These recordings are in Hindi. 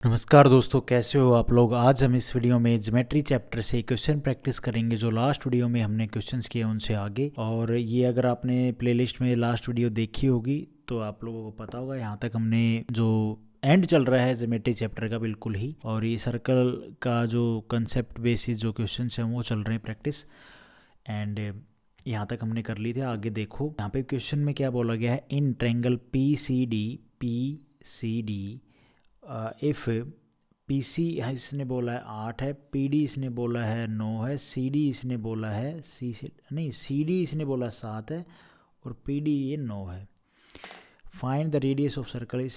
नमस्कार दोस्तों, कैसे हो आप लोग। आज हम इस वीडियो में ज्योमेट्री चैप्टर से क्वेश्चन प्रैक्टिस करेंगे। जो लास्ट वीडियो में हमने क्वेश्चंस किए उनसे आगे। और ये अगर आपने प्लेलिस्ट में लास्ट वीडियो देखी होगी तो आप लोगों को पता होगा, यहाँ तक हमने जो एंड चल रहा है ज्योमेट्री चैप्टर का बिल्कुल ही। और ये सर्कल का जो कंसेप्ट बेसिस जो क्वेश्चन हैं वो चल रहे हैं प्रैक्टिस। एंड यहाँ तक हमने कर ली थी। आगे देखो, यहाँ पे क्वेश्चन में क्या बोला गया है। In triangle P C D if P C इसने बोला है 8 है, पी डी इसने बोला है 9 है, सी डी इसने बोला है सी डी इसने बोला 7 है और पी डी ये 9 है। Find the radius of circle. इस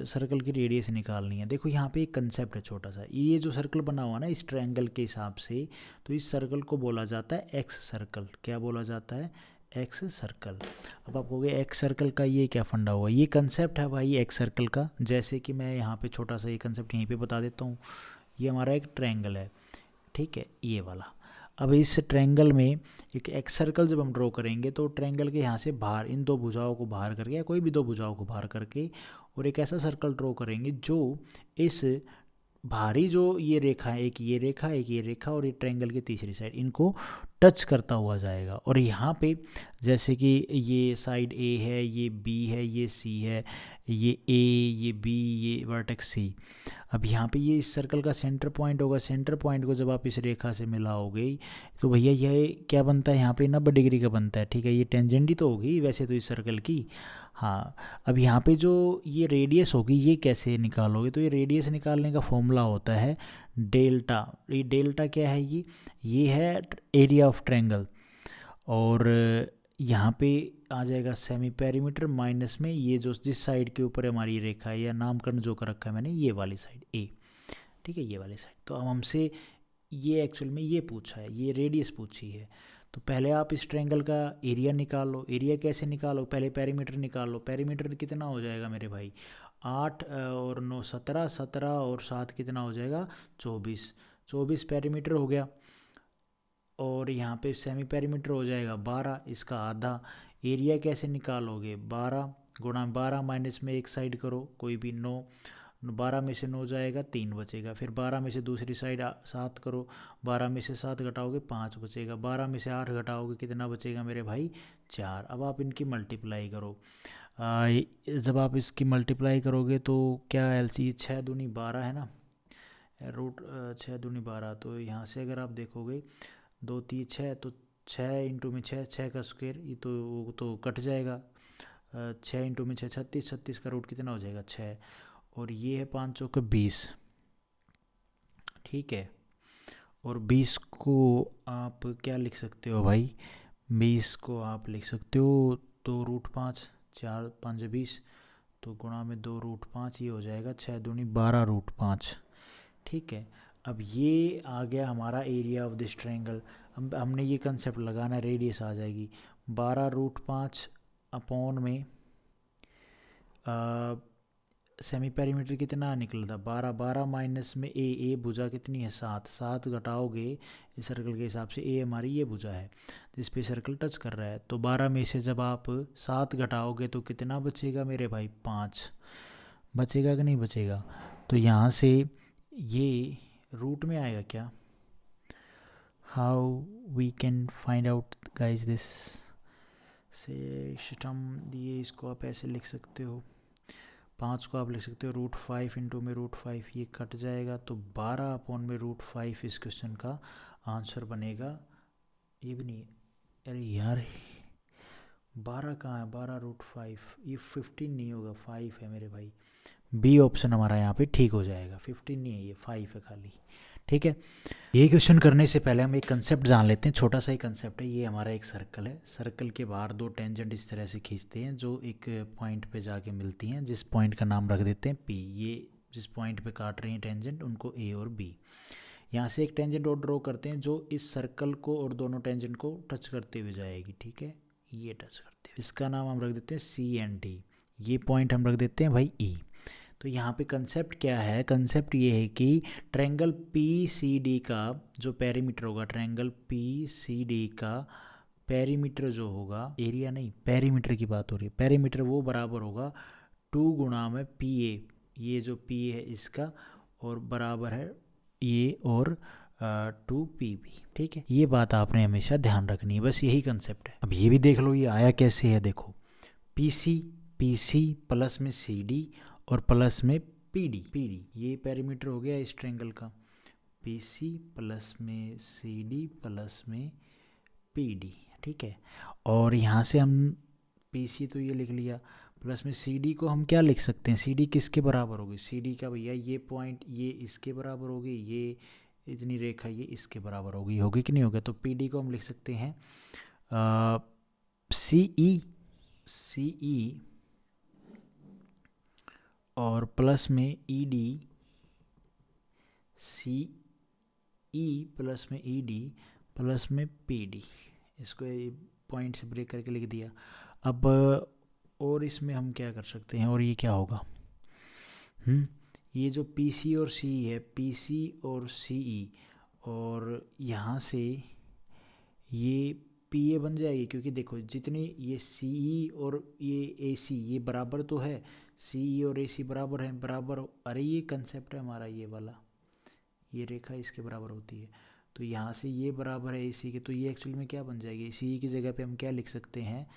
सर्कल की रेडियस निकालनी है। देखो यहाँ पे एक कंसेप्ट है छोटा सा। ये जो सर्कल बना हुआ ना इस ट्रायंगल के हिसाब से, तो इस सर्कल को बोला जाता है एक्स सर्कल। क्या बोला जाता है? X circle. अब आप कहोगे एक्स सर्कल का ये क्या फंडा हुआ? ये कंसेप्ट है भाई एक्स सर्कल का। जैसे कि मैं यहाँ पे छोटा सा ये कंसेप्ट यहीं पे बता देता हूँ। ये हमारा एक ट्रायंगल है, ठीक है, ये वाला। अब इस ट्रायंगल में एक एक्स सर्कल जब हम ड्रॉ करेंगे तो ट्रायंगल के यहाँ से बाहर इन दो भुजाओं को बाहर करके, या कोई भी दो भुजाओं को बाहर करके, और एक ऐसा सर्कल ड्रॉ करेंगे जो इस बाहरी जो ये रेखा है, एक ये रेखा और ये ट्रायंगल की तीसरी साइड, इनको टच करता हुआ जाएगा। और यहाँ पे जैसे कि ये साइड ए है, ये बी है, ये सी है, ये ए, ये बी, ये वर्टेक्स सी। अब यहाँ पे ये इस सर्कल का सेंटर पॉइंट होगा। सेंटर पॉइंट को जब आप इस रेखा से मिलाओगे तो भैया ये क्या बनता है? यहाँ पे 90 डिग्री का बनता है, ठीक है। ये टेंजेंट ही तो होगी वैसे तो इस सर्कल की। हाँ, अब यहाँ पे जो ये रेडियस होगी ये कैसे निकालोगे? तो ये रेडियस निकालने का फॉर्मूला होता है डेल्टा। ये डेल्टा क्या है? ये है एरिया ऑफ ट्रायंगल। और यहाँ पे आ जाएगा सेमी पेरीमीटर माइनस में ये जो जिस साइड के ऊपर हमारी रेखा है, या नामकरण जो कर रखा है मैंने, ये वाली साइड ए, ठीक है, ये वाली साइड। तो अब हमसे ये एक्चुअल में ये पूछा है, ये रेडियस पूछी है। तो पहले आप इस ट्रायंगल का एरिया निकालो। एरिया कैसे निकालो? पहले पेरीमीटर निकालो। पेरीमीटर कितना हो जाएगा मेरे भाई? 8 और 9 17, 17 और 7 कितना हो जाएगा? 24। 24 पेरीमीटर हो गया। और यहाँ पे सेमी पेरीमीटर हो जाएगा 12, इसका आधा। एरिया कैसे निकालोगे? 12 गुणा 12 माइनस में एक साइड करो, कोई भी 9। 12 में से 9 जाएगा, 3 बचेगा। फिर 12 में से दूसरी साइड 7 करो, 12 में से 7 घटाओगे 5 बचेगा। 12 में से 8 घटाओगे कितना बचेगा मेरे भाई? 4। अब आप इनकी मल्टीप्लाई करो। जब आप इसकी मल्टीप्लाई करोगे तो क्या एलसी 6 दूनी 12 है ना, रूट 6 दूनी 12। तो यहाँ से अगर आप देखोगे 2 3 6, तो 6 इंटू में 6, 6 का स्क्वायर, ये तो वो तो कट जाएगा। 6 इंटू में 6 36, 36 का रूट कितना हो जाएगा? 6। और ये है 5 चौके 20, ठीक है। और 20 को आप क्या लिख सकते हो भाई? 20 को आप लिख सकते हो 2√5, 4 5 20, तो गुणा में 2√5, ये हो जाएगा 6 दूनी 12√5, ठीक है। अब ये आ गया हमारा एरिया ऑफ दिस ट्रायंगल। अब हमने ये कंसेप्ट लगाना, रेडियस आ जाएगी 12√5 अपॉन में सेमी पेरीमीटर कितना निकला था? 12। 12 माइनस में ए भुजा कितनी है? 7। 7 घटाओगे इस सर्कल के हिसाब से, ए हमारी ये भुजा है जिस पे सर्कल टच कर रहा है। तो 12 में से जब आप 7 घटाओगे तो कितना बचेगा मेरे भाई? 5 बचेगा कि नहीं बचेगा? तो यहाँ से ये रूट में आएगा क्या? How we can find out guys this system? ये इसको आप ऐसे लिख सकते हो, 5 को आप लिख सकते हो √5 इंटू में √5, ये कट जाएगा तो 12 अपॉन में √5 इस क्वेश्चन का आंसर बनेगा। ये भी नहीं, अरे यार 12 कहाँ है? 12√5, ये 15 नहीं होगा, 5 है मेरे भाई। बी ऑप्शन हमारा यहाँ पे ठीक हो जाएगा। 15 नहीं है, ये 5 है खाली, ठीक है। ये क्वेश्चन करने से पहले हम एक कंसेप्ट जान लेते हैं। छोटा सा ही कंसेप्ट है। ये हमारा एक सर्कल है। सर्कल के बाहर 2 टेंजेंट इस तरह से खींचते हैं जो एक पॉइंट पे जाके मिलती हैं, जिस पॉइंट का नाम रख देते हैं पी। ये जिस पॉइंट पे काट रही हैं टेंजेंट उनको ए और बी। यहाँ से एक टेंजेंट और ड्रॉ करते हैं जो इस सर्कल को और दोनों टेंजेंट को टच करते हुए जाएगी, ठीक है, ये टच करते हुए। इसका नाम हम रख देते हैं सी एंड डी। ये पॉइंट हम रख देते हैं भाई ई। तो यहाँ पे कंसेप्ट क्या है? कंसेप्ट ये है कि ट्रायंगल पी सी डी का जो पेरीमीटर होगा, ट्रायंगल पी सी डी का पेरीमीटर जो होगा, एरिया नहीं पेरीमीटर की बात हो रही है, पेरीमीटर वो बराबर होगा 2 गुणा में पी ए, ये जो पी है इसका, और बराबर है ये और 2PB। ठीक है, ये बात आपने हमेशा ध्यान रखनी है, बस यही कंसेप्ट है। अब ये भी देख लो ये आया कैसे है, देखो PC प्लस में CD और प्लस में PD। ये पैरामीटर हो गया इस ट्रायंगल का, PC प्लस में CD प्लस में PD। ठीक है, और यहाँ से हम PC तो ये लिख लिया, प्लस में CD को हम क्या लिख सकते हैं, CD किसके बराबर होगी, CD का भैया ये पॉइंट ये इसके बराबर होगी, ये इतनी रेखा ये इसके बराबर होगी कि नहीं होगी। तो PD को हम लिख सकते हैं CE और प्लस में ED, CE प्लस में ED प्लस में PD। इसको पॉइंट से ब्रेक करके लिख दिया। अब और इसमें हम क्या कर सकते हैं, और ये क्या होगा, ये जो PC और CE है, PC और CE, और यहाँ से ये PA बन जाएगी, क्योंकि देखो जितनी ये CE और ये AC ये बराबर तो है, CE और AC बराबर है, बराबर। अरे ये कंसेप्ट है हमारा ये वाला, ये रेखा इसके बराबर होती है, तो यहाँ से ये बराबर है AC के, तो ये एक्चुअल में क्या बन जाएगी, CE की जगह पे हम क्या लिख सकते हैं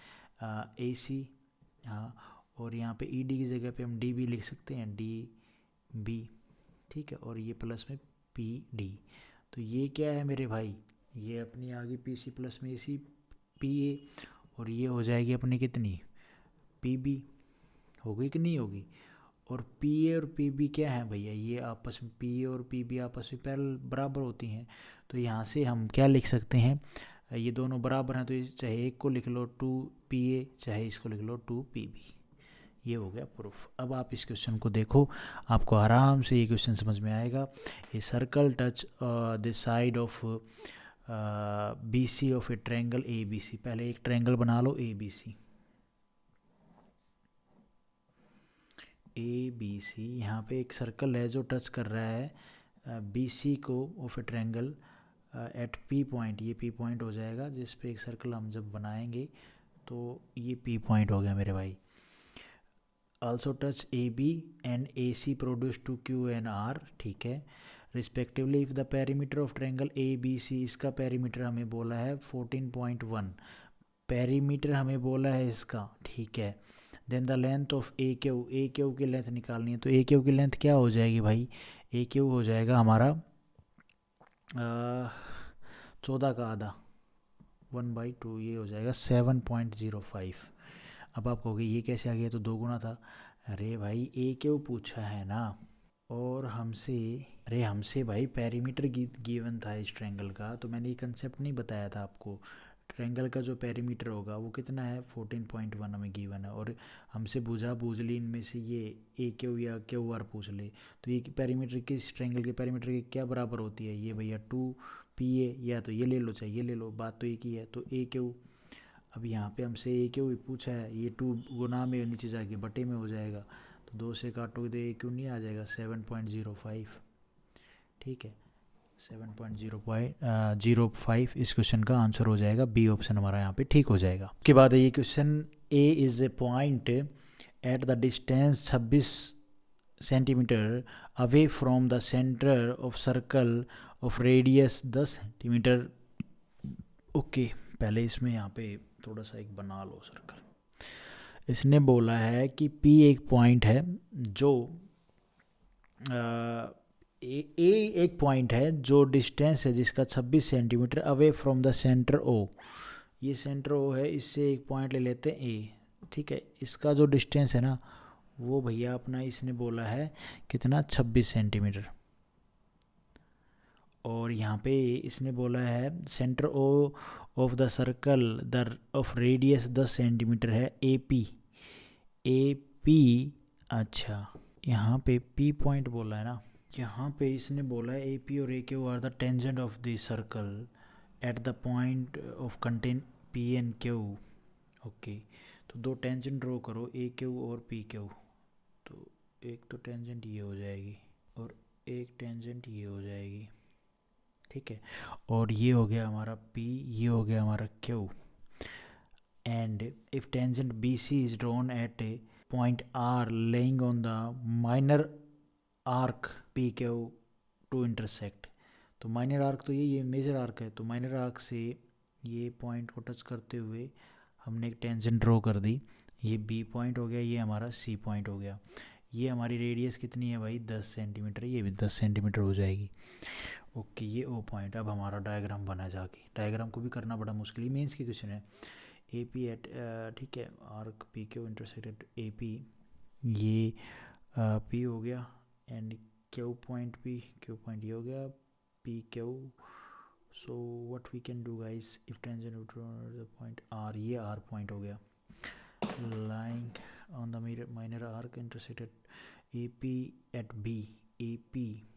AC। हाँ, और यहाँ पे ED की जगह पे हम DB लिख सकते हैं, DB। ठीक है, और ये प्लस में PD। तो ये क्या है मेरे भाई, ये अपनी आ गई PC प्लस में AC PA, और ये हो जाएगी अपनी कितनी PB, होगी कि नहीं होगी। और PA और PB क्या है भैया, ये आपस में PA और PB आपस में पैरेलल बराबर होती हैं, तो यहाँ से हम क्या लिख सकते हैं, ये दोनों बराबर हैं, तो चाहे एक को लिख लो 2PA, चाहे इसको लिख लो 2PB। ये हो गया प्रूफ। अब आप इस क्वेश्चन को देखो, आपको आराम से ये क्वेश्चन समझ में आएगा। A circle touch the side of BC of A triangle ABC। पहले एक ट्रायंगल बना लो ABC, यहाँ पे एक सर्कल है जो टच कर रहा है BC को of A triangle eight P point. ये P पॉइंट हो जाएगा, जिस पे एक सर्कल हम जब बनाएंगे तो ये P पॉइंट हो गया मेरे भाई। also touch AB and AC produce to Q and R। ठीक है, respectively if the perimeter of triangle ABC, इसका पेरीमीटर हमें बोला है 14.1, पेरीमीटर हमें बोला है इसका। ठीक है, then the length of AQ की लेंथ निकालनी है, तो AQ की लेंथ क्या हो जाएगी भाई, AQ हो जाएगा हमारा 14 का आधा 1/2, ये हो जाएगा 7.05। अब आप कहोगे ये कैसे आ गया, तो 2 गुना था। अरे भाई AQ पूछा है ना, और हमसे भाई पेरीमीटर गिवन था इस ट्रायंगल का, तो मैंने ये कंसेप्ट नहीं बताया था आपको। ट्रायंगल का जो पेरीमीटर होगा वो कितना है 14.1 हमें गिवन है, और हमसे बूझ ली इनमें से ये AQ या QR पूछ ले, तो ये पेरीमीटर किस ट्रायंगल के पेरीमीटर की क्या बराबर होती है, ये भैया 2PA, या तो ये ले लो चाहे ये ले लो, बात तो एक ही है। तो AQ, अब यहाँ पे हमसे AQ ही पूछा है, ये 2 गुना में नीचे जाके बटे में हो जाएगा, तो 2 से काटोगे तो AQ नहीं आ जाएगा 7.05। ठीक है, 7.05 इस क्वेश्चन का आंसर हो जाएगा, बी ऑप्शन हमारा यहाँ पे ठीक हो जाएगा। उसके बाद ये question, A is a point at the distance 26 centimetre away from the centre of circle of radius 10 centimetre. Okay, पहले इसमें यहाँ पे थोड़ा सा एक बना लो सर्कल। इसने बोला है कि P एक पॉइंट है जो एक पॉइंट है जो डिस्टेंस है जिसका 26 centimetre away from the centre O। ये सेंटर O है, इससे एक पॉइंट ले लेते हैं A। ठीक है, इसका जो डिस्टेंस है ना वो भैया अपना इसने बोला है कितना 26 सेंटीमीटर, और यहाँ पे इसने बोला है centre O of the circle the of radius 10 centimetre है AP। अच्छा, यहाँ पे P पॉइंट बोला है ना, यहाँ पे इसने बोला है AP और AQ are the tangent of the circle at the point of contain P and Q। Okay, तो 2 टेंजेंट ड्रॉ करो AQ और PQ, तो एक तो टेंजेंट ये हो जाएगी और एक टेंजेंट ये हो जाएगी। ठीक है, और ये हो गया हमारा P, ये हो गया हमारा Q। And if tangent BC is drawn at a point R lying on the minor arc P Q to intersect, तो माइनर आर्क तो ये मेजर आर्क है, तो माइनर आर्क से ये पॉइंट को टच करते हुए हमने एक टेंजेंट ड्रॉ कर दी, ये बी पॉइंट हो गया, ये हमारा सी पॉइंट हो गया। ये हमारी रेडियस कितनी है भाई 10 सेंटीमीटर, ये भी 10 सेंटीमीटर हो जाएगी। ओके, ये ओ पॉइंट। अब हमारा डायग्राम बना, जाके डायग्राम को भी करना बड़ा मुश्किल, मेंस की क्वेश्चन है। ए पी एट, ठीक है, arc P Q intersected A P, ये पी हो गया, एंड क्यू पॉइंट ये हो गया P Q. So what we can do guys, if tangent the point R, ये आर पॉइंट हो गया, lying on the minor arc intersected A P at B, A P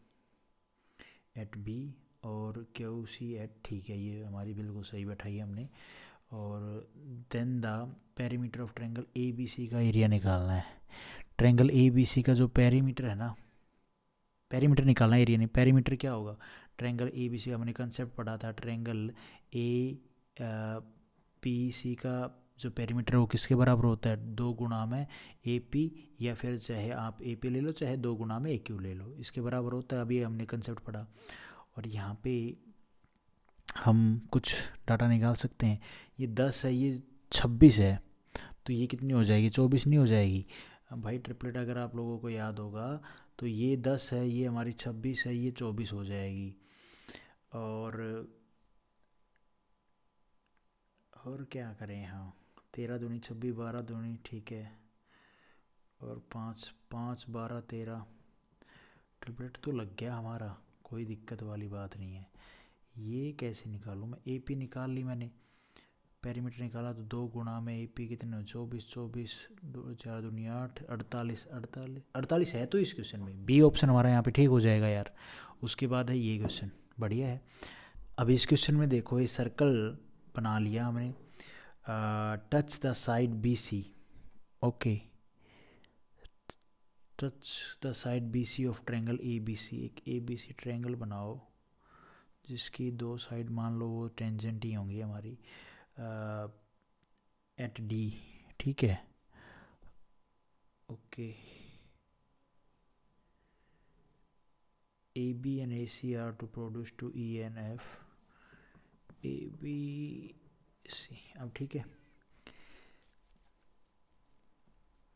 at B और क्यू सी एट, ठीक है, ये हमारी बिल्कुल सही बैठाई है हमने। और then the perimeter of triangle A B C का एरिया निकालना है। ट्रायंगल ए बी सी का जो पेरीमीटर है ना, पेरीमीटर निकालना, एरिया नहीं। पेरीमीटर क्या होगा, ट्रायंगल ए बी सी का हमने कंसेप्ट पढ़ा था, ट्रायंगल ए पी सी का जो पेरीमीटर है वो किसके बराबर होता है, 2 गुना में ए पी, या फिर चाहे आप ए पी ले लो चाहे 2 गुना में ए क्यू ले लो, इसके बराबर होता है। अभी हमने कंसेप्ट पढ़ा। और यहाँ पे हम कुछ डाटा निकाल सकते हैं, ये 10 है, ये 26 है, तो ये कितनी हो जाएगी, 24 नहीं हो जाएगी। अब भाई ट्रिपलेट अगर आप लोगों को याद होगा तो ये 10 है, ये हमारी 26 है, ये 24 हो जाएगी। और क्या करें, हाँ 13 दूनी 26, 12 दूनी, ठीक है, और 5 5 12 13, ट्रिपलेट तो लग गया हमारा, कोई दिक्कत वाली बात नहीं है। ये कैसे निकालूँ मैं, ए पी निकाल ली मैंने, पेरीमीटर निकाला, तो 2 गुना में ए पी कितने, 24 24, 4 दूनी 8, 48 48 48 है तो इस क्वेश्चन में बी ऑप्शन हमारा यहाँ पे ठीक हो जाएगा यार। उसके बाद है ये क्वेश्चन, बढ़िया है। अब इस क्वेश्चन में देखो, ये सर्कल बना लिया हमने, touch the side B C, okay, touch the side B C of triangle A B C. एक ए बी सी ट्रायंगल बनाओ जिसकी 2 साइड मान लो वो टेंजेंट ही होंगी हमारी, एट डी, ठीक है, okay. A B and A C are to produce to E and F, A B C. अब ठीक है,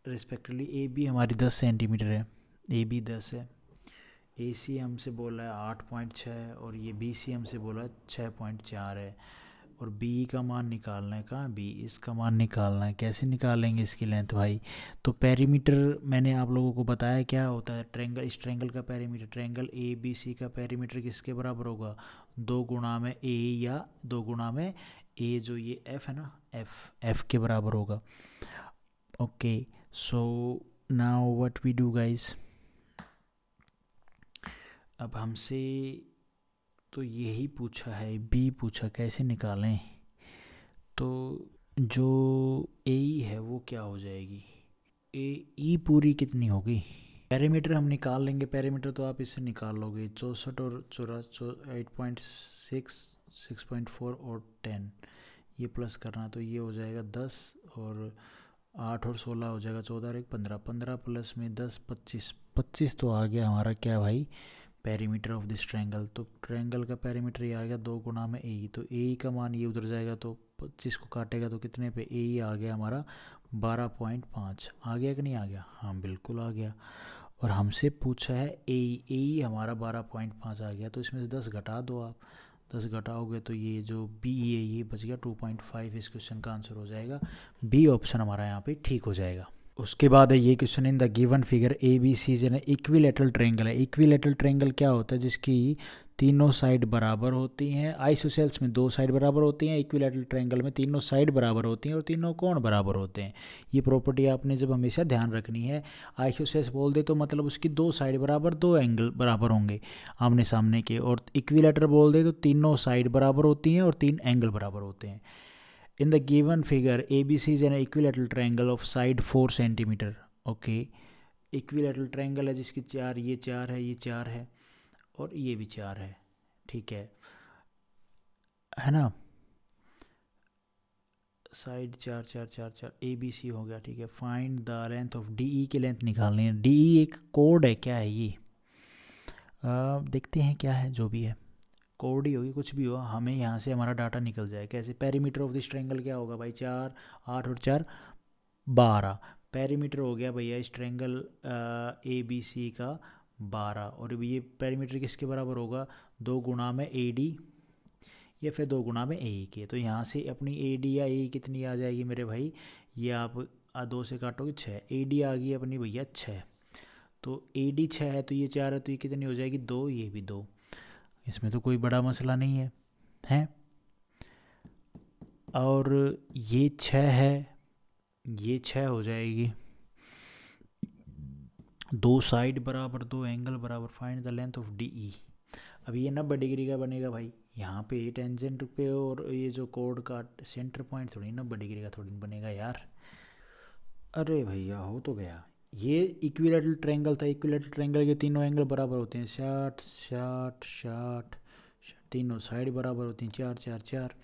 रिस्पेक्टिवली ए बी हमारी 10 सेंटीमीटर है, ए बी 10 है, ए सी हमसे बोला है 8.6, और ये बी सी हमसे बोला है 6.4 है। और बी का मान निकालना है, कहाँ बी, इसका मान निकालना है। कैसे निकालेंगे इसकी लेंथ भाई, तो पेरीमीटर मैंने आप लोगों को बताया क्या होता है, ट्रायंगल, इस ट्रायंगल का perimeter, triangle A B C का पेरीमीटर किसके बराबर होगा, 2 गुना में ए, या 2 गुना में ए, जो ये एफ है ना, एफ के बराबर होगा। Okay, so now what we do guys, अब हमसे तो यही पूछा है, बी पूछा, कैसे निकालें। तो जो ए है वो क्या हो जाएगी, ए ई पूरी कितनी होगी, पेरीमीटर हम निकाल लेंगे, पेरीमीटर तो आप इससे निकाल लोगे, 64 और 8.6, 6.4 और 10, ये प्लस करना, तो ये हो जाएगा 10, और 8 और 16 हो जाएगा 14 और 1 15, 15 प्लस में 10 25, 25 तो आ गया हमारा क्या भाई, पेरीमीटर ऑफ दिस ट्रायंगल। तो ट्रायंगल का पेरीमीटर ये आ गया 2 गुना में ए, तो ए का मान ये उधर जाएगा, तो 25 को काटेगा तो कितने पे, ए आ गया हमारा 12.5, आ गया कि नहीं आ गया, हाँ बिल्कुल आ गया। और हमसे पूछा है ए हमारा 12.5 आ गया, तो इसमें से 10 घटा दो आप, 10 घटाओगे तो ये जो बी है ये बच गया 2.5, इस क्वेश्चन का आंसर हो जाएगा बी ऑप्शन हमारा यहाँ पे ठीक हो जाएगा। उसके बाद है ये question, in the given figure A B C जो है इक्विलेटरल ट्रायंगल है। इक्विलेटरल ट्रायंगल क्या होता है, जिसकी तीनों साइड बराबर होती हैं, आइसोसेल्स में 2 साइड बराबर होती हैं, इक्विलेटरल ट्रायंगल में तीनों साइड बराबर होती हैं और तीनों कोण बराबर होते हैं। ये प्रॉपर्टी आपने जब हमेशा ध्यान रखनी है, आइसोसेल्स बोल दे तो मतलब उसकी 2 साइड बराबर, 2 एंगल बराबर होंगे आमने सामने के, और इक्विलेटर बोल दे तो तीनों साइड बराबर होती हैं और 3 एंगल बराबर होते हैं। In the given figure, ABC is an equilateral triangle of side 4 centimeter. Okay, equilateral triangle है जिसकी 4, ये 4 है, ये 4 है, और ये भी 4 है, ठीक है ना, साइड 4 4 4 4, ABC हो गया, ठीक है। Find the length of DE की लेंथ निकालनी है। DE एक कोड है, क्या है ये, देखते हैं क्या है, जो भी है कोड ही होगी, कुछ भी हो, हमें यहाँ से हमारा डाटा निकल जाए। कैसे? पेरीमीटर ऑफ दिस ट्रायंगल क्या होगा भाई? 4, 8 और 4 12। पेरीमीटर हो गया भैया इस ट्रायंगल ABC का 12। और ये पेरीमीटर किसके बराबर होगा? 2 गुणा में AD या फिर 2 गुणा में AE के। तो यहाँ से अपनी AD या AE कितनी आ जाएगी मेरे भाई? ये आप 2 से काटोगे 6, AD आ गई अपनी भैया 6। तो AD 6 है तो ये 4 है, तो ये कितनी हो जाएगी? 2, ये भी 2। इसमें तो कोई बड़ा मसला नहीं है, हैं? और ये 6 है, ये 6 हो जाएगी। 2 साइड बराबर 2 एंगल बराबर, find the length of DE। अब ये 90 डिग्री का बनेगा भाई, यहाँ पे टेंजेंट पे, और ये जो कोड का सेंटर पॉइंट थोड़ी 90 डिग्री का थोड़ी बनेगा यार। अरे भैया हो तो गया। ये इक्विलेटरल ट्रायंगल था, इक्विलेटरल ट्रायंगल के तीनों एंगल बराबर होते हैं, 60 60 60, तीनों साइड बराबर होती हैं, 4 4 4।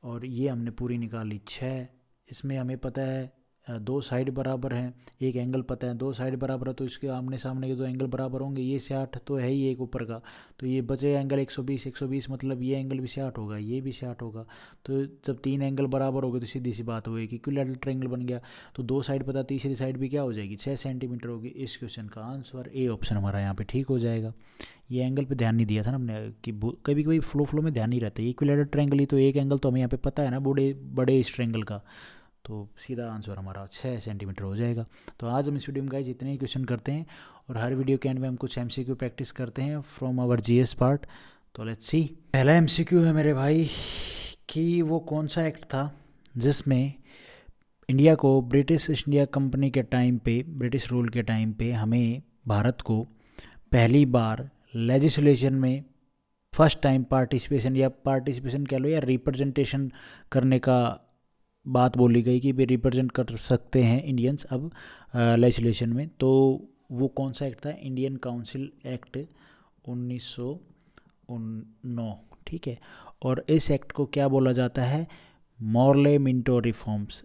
और ये हमने पूरी निकाली 6। इसमें हमें पता है 2 साइड बराबर हैं, एक एंगल पता है, 2 साइड बराबर है तो इसके आमने सामने के 2 एंगल बराबर होंगे। ये 60 तो है ही एक ऊपर का, तो ये बचेगा एंगल 120 120, मतलब ये एंगल भी 60 होगा, ये भी 60 होगा। तो जब 3 एंगल बराबर हो गए तो सीधी सी बात होगी कि इक्विलैटरल ट्रायंगल बन गया। तो 2 साइड पता, तीसरी साइड भी क्या हो जाएगी? 6 सेंटीमीटर होगी। इस क्वेश्चन का आंसर ए ऑप्शन हमारा यहाँ पे ठीक हो जाएगा। ये एंगल पे ध्यान नहीं दिया था ना हमने, कि कभी कभी फ्लो में ध्यान नहीं रहता। ये इक्विलैटरल ट्रायंगल ही तो एक एंगल तो हमें यहाँ पे पता है ना, बड़े बड़े इस ट्रायंगल का। तो सीधा आंसर हमारा 6 सेंटीमीटर हो जाएगा। तो आज हम इस वीडियो में गाइस इतने ही क्वेश्चन करते हैं, और हर वीडियो के एंड में हम कुछ MCQ प्रैक्टिस करते हैं फ्रॉम आवर GS पार्ट। तो लेट्स सी। पहला MCQ है मेरे भाई कि वो कौन सा एक्ट था जिसमें इंडिया को ब्रिटिश ईस्ट इंडिया कंपनी के टाइम पे, ब्रिटिश रूल के टाइम पे, हमें भारत को पहली बार लेजिस्लेशन में फर्स्ट टाइम पार्टिसिपेशन, या पार्टिसिपेशन कह लो या रिप्रेजेंटेशन करने का बात बोली गई कि वे रिप्रेजेंट कर सकते हैं इंडियंस अब लेजिस्लेशन में। तो वो कौन सा एक्ट था? इंडियन काउंसिल एक्ट 1909, ठीक है। और इस एक्ट को क्या बोला जाता है? मॉर्ले मिंटो रिफॉर्म्स,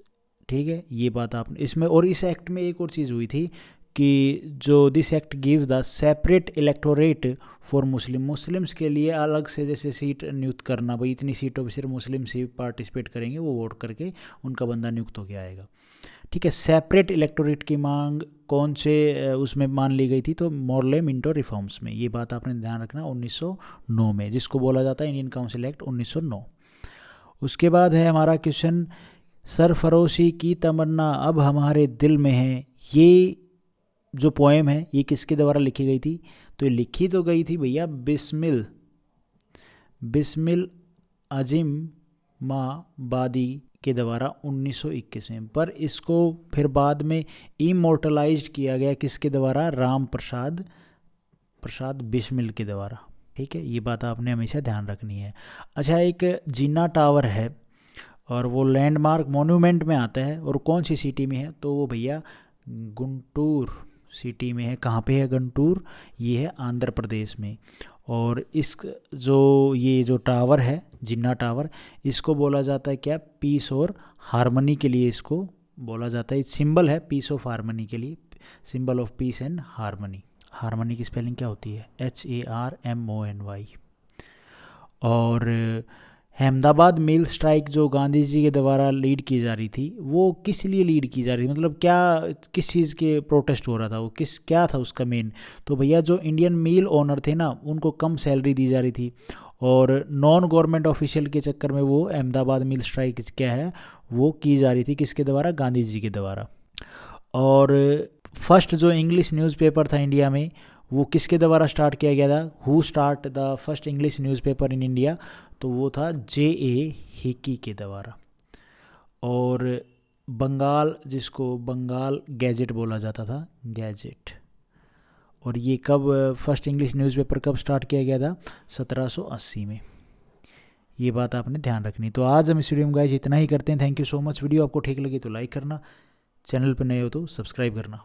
ठीक है। ये बात आपने इसमें, और इस एक्ट में एक और चीज़ हुई थी कि जो this act gives the separate electorate for Muslims के लिए अलग से जैसे सीट नियुक्त करना, भाई इतनी सीटों पर सिर्फ मुस्लिम ही पार्टिसिपेट करेंगे, वो वोट करके उनका बंदा नियुक्त होकर आएगा, ठीक है। सेपरेट इलेक्टोरेट की मांग कौन से उसमें मान ली गई थी? तो मॉर्ले मिंटो रिफॉर्म्स में। ये बात आपने ध्यान रखना, 1909 में, जिसको बोला जाता है इंडियन काउंसिल एक्ट 1909। उसके बाद है हमारा क्वेश्चन, सरफरोशी की तमन्ना अब हमारे दिल में है। ये जो पोएम है ये किसके द्वारा लिखी गई थी? तो ये लिखी तो गई थी भैया बिस्मिल अजीम बादी के द्वारा 1921 में, पर इसको फिर बाद में इमोर्टलाइज्ड किया गया किसके द्वारा? राम प्रसाद बिस्मिल के द्वारा, ठीक है। ये बात आपने हमेशा ध्यान रखनी है। अच्छा, एक जिन्ना टावर है और वो लैंडमार्क मॉन्यूमेंट में आता है, और कौन सी सिटी में है? तो वो भैया गुंटूर सिटी में है। कहाँ पे है गुंटूर? ये है आंध्र प्रदेश में। और इस ये जो टावर है जिन्ना टावर, इसको बोला जाता है क्या? पीस और हारमनी के लिए इसको बोला जाता है। सिंबल है पीस ऑफ हारमनी के लिए, symbol of peace and harmony. Harmony की स्पेलिंग क्या होती है? HARMONY। और अहमदाबाद मिल स्ट्राइक जो गांधी जी के द्वारा लीड की जा रही थी, वो किस लिए लीड की जा रही थी? मतलब क्या, किस चीज़ के प्रोटेस्ट हो रहा था? वो क्या था उसका मेन? तो भैया जो इंडियन मिल ओनर थे ना, उनको कम सैलरी दी जा रही थी, और नॉन गवर्नमेंट ऑफिशियल के चक्कर में वो अहमदाबाद मिल स्ट्राइक क्या है वो की जा रही थी। किसके द्वारा? गांधी जी के द्वारा। और फर्स्ट जो इंग्लिश न्यूज़पेपर था इंडिया में, वो किसके द्वारा स्टार्ट किया गया था? Who start the first English newspaper in India? तो वो था J.A. हिकी के द्वारा। और बंगाल, जिसको बंगाल गैजेट बोला जाता था, गैजेट, और ये कब फर्स्ट इंग्लिश न्यूज़पेपर कब स्टार्ट किया गया था? 1780 में। ये बात आपने ध्यान रखनी। तो आज हम इस वीडियो में गाइस इतना ही करते हैं। Thank you so much. Video आपको ठीक लगी तो लाइक करना, चैनल पर नए हो तो सब्सक्राइब करना।